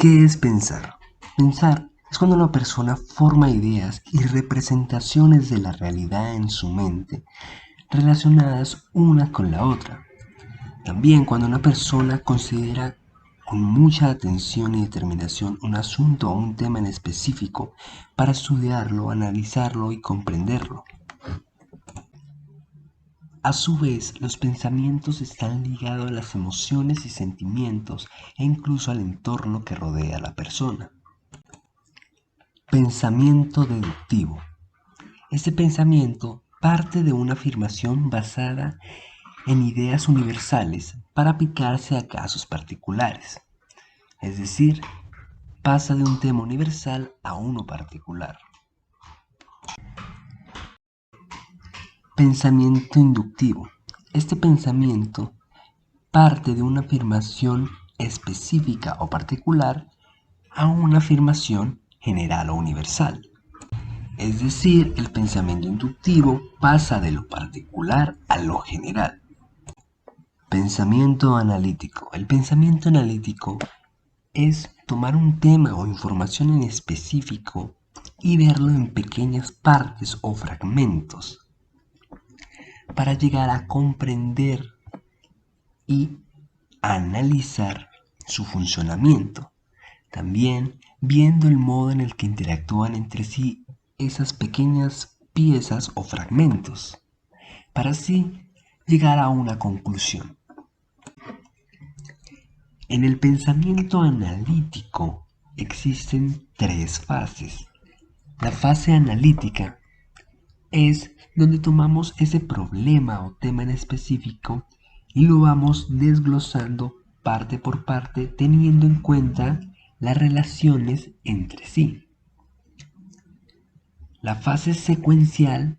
¿Qué es pensar? Pensar es cuando una persona forma ideas y representaciones de la realidad en su mente, relacionadas una con la otra. También cuando una persona considera con mucha atención y determinación un asunto o un tema en específico para estudiarlo, analizarlo y comprenderlo. A su vez, los pensamientos están ligados a las emociones y sentimientos e incluso al entorno que rodea a la persona. Pensamiento deductivo. Este pensamiento parte de una afirmación basada en ideas universales para aplicarse a casos particulares. Es decir, pasa de un tema universal a uno particular. Pensamiento inductivo. Este pensamiento parte de una afirmación específica o particular a una afirmación general o universal. Es decir, el pensamiento inductivo pasa de lo particular a lo general. Pensamiento analítico. El pensamiento analítico es tomar un tema o información en específico y verlo en pequeñas partes o fragmentos para llegar a comprender y analizar su funcionamiento. También viendo el modo en el que interactúan entre sí esas pequeñas piezas o fragmentos, para así llegar a una conclusión. En el pensamiento analítico existen tres fases. La fase analítica es donde tomamos ese problema o tema en específico y lo vamos desglosando parte por parte teniendo en cuenta las relaciones entre sí. La fase secuencial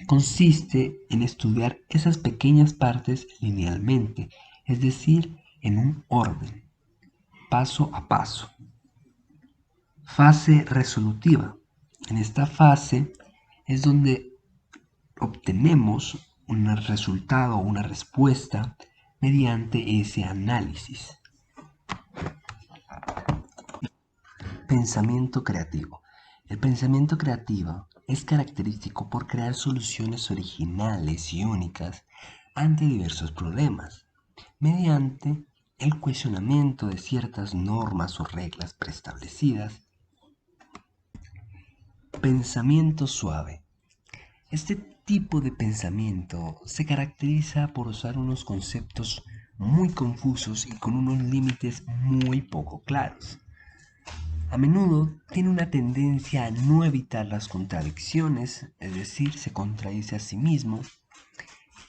consiste en estudiar esas pequeñas partes linealmente, es decir, en un orden, paso a paso. Fase resolutiva. En esta fase es donde obtenemos un resultado o una respuesta mediante ese análisis. Pensamiento creativo. El pensamiento creativo es característico por crear soluciones originales y únicas ante diversos problemas, mediante el cuestionamiento de ciertas normas o reglas preestablecidas. Pensamiento suave. Este tipo de pensamiento se caracteriza por usar unos conceptos muy confusos y con unos límites muy poco claros. A menudo tiene una tendencia a no evitar las contradicciones, es decir, se contradice a sí mismo,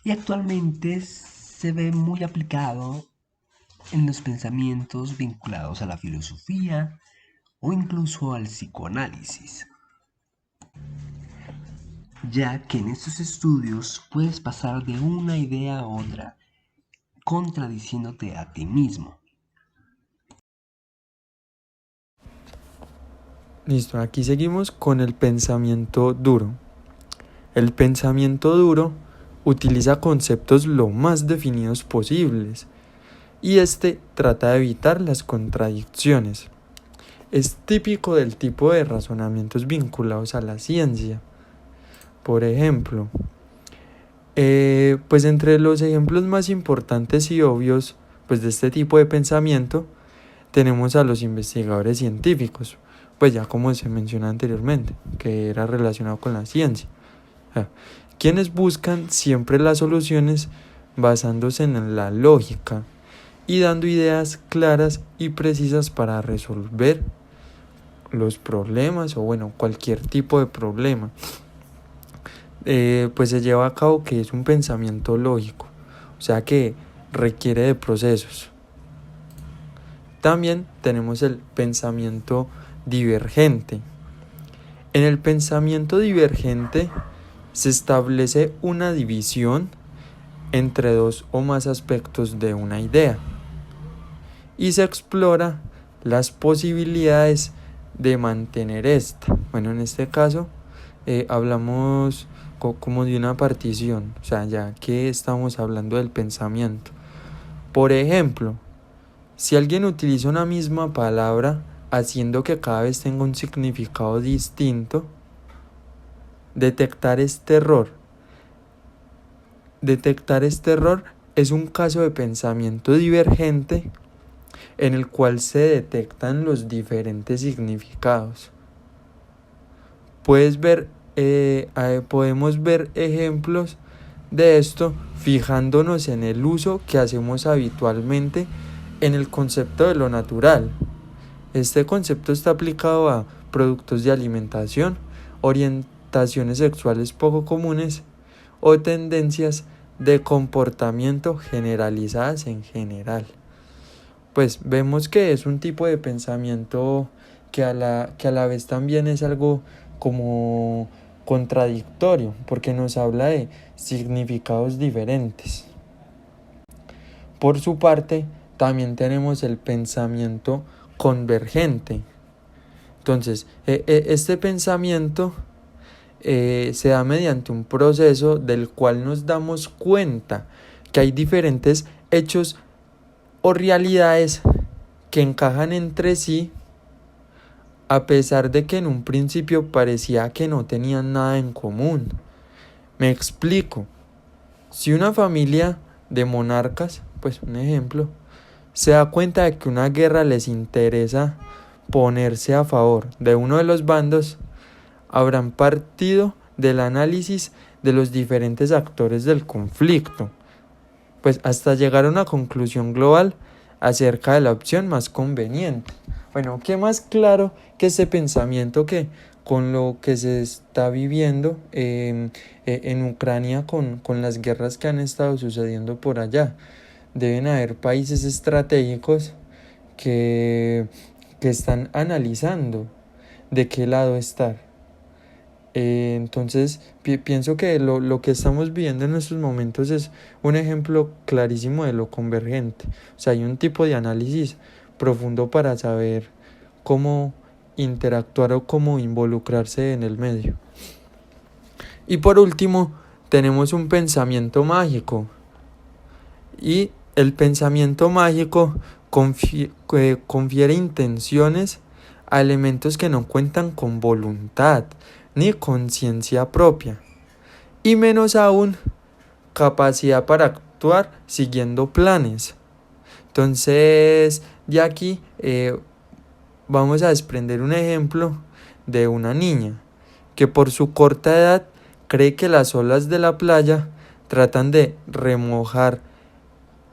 y actualmente se ve muy aplicado en los pensamientos vinculados a la filosofía o incluso al psicoanálisis, ya que en estos estudios puedes pasar de una idea a otra contradiciéndote a ti mismo. Listo, aquí seguimos con el pensamiento duro. El pensamiento duro utiliza conceptos lo más definidos posibles y este trata de evitar las contradicciones. Es típico del tipo de razonamientos vinculados a la ciencia. Por ejemplo, pues entre los ejemplos más importantes y obvios pues de este tipo de pensamiento tenemos a los investigadores científicos, pues ya como se menciona anteriormente, que era relacionado con la ciencia, quienes buscan siempre las soluciones basándose en la lógica y dando ideas claras y precisas para resolver los problemas o bueno, cualquier tipo de problema. Pues se lleva a cabo que es un pensamiento lógico, o sea que requiere de procesos. También tenemos el pensamiento divergente. En el pensamiento divergente se establece una división entre dos o más aspectos de una idea y se explora las posibilidades de mantener esta. Bueno, en este caso hablamos como de una partición, o sea, ya que estamos hablando del pensamiento. Por ejemplo, Si alguien utiliza una misma palabra haciendo que cada vez tenga un significado distinto, detectar este error es un caso de pensamiento divergente en el cual se detectan los diferentes significados. Podemos ver ejemplos de esto fijándonos en el uso que hacemos habitualmente en el concepto de lo natural. Este concepto está aplicado a productos de alimentación, orientaciones sexuales poco comunes o tendencias de comportamiento generalizadas en general. Pues vemos que es un tipo de pensamiento que a la vez también es algo como contradictorio, porque nos habla de significados diferentes. Por su parte, también tenemos el pensamiento convergente. Entonces, este pensamiento se da mediante un proceso del cual nos damos cuenta que hay diferentes hechos o realidades que encajan entre sí, a pesar de que en un principio parecía que no tenían nada en común. Me explico. Si una familia de monarcas, pues un ejemplo, se da cuenta de que una guerra les interesa ponerse a favor de uno de los bandos, habrán partido del análisis de los diferentes actores del conflicto, pues hasta llegar a una conclusión global acerca de la opción más conveniente. Bueno, ¿qué más claro que este pensamiento que con lo que se está viviendo en Ucrania con las guerras que han estado sucediendo por allá? Deben haber países estratégicos que están analizando de qué lado estar. Entonces pienso que lo que estamos viviendo en estos momentos es un ejemplo clarísimo de lo convergente. O sea, hay un tipo de análisis profundo para saber cómo interactuar o cómo involucrarse en el medio. Y por último, tenemos un pensamiento mágico. Y el pensamiento mágico confiere intenciones a elementos que no cuentan con voluntad ni conciencia propia, y menos aún capacidad para actuar siguiendo planes. Entonces, ya aquí vamos a desprender un ejemplo de una niña que por su corta edad cree que las olas de la playa tratan de remojar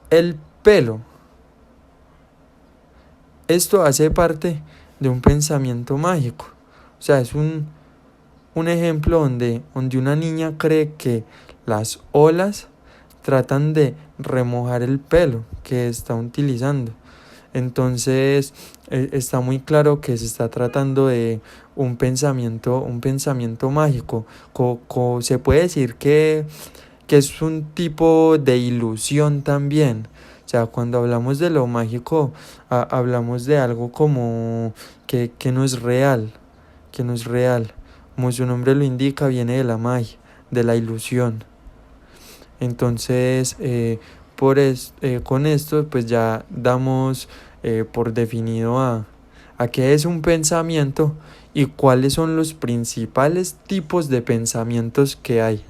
el pelo. Esto hace parte de un pensamiento mágico. O sea, es un ejemplo donde una niña cree que las olas tratan de remojar el pelo que está utilizando. Entonces está muy claro que se está tratando de un pensamiento mágico. Se puede decir que es un tipo de ilusión también. O sea, cuando hablamos de lo mágico, hablamos de algo como que no es real, Como su nombre lo indica, viene de la magia, de la ilusión. Entonces, con esto, pues ya damos por definido a qué es un pensamiento y cuáles son los principales tipos de pensamientos que hay.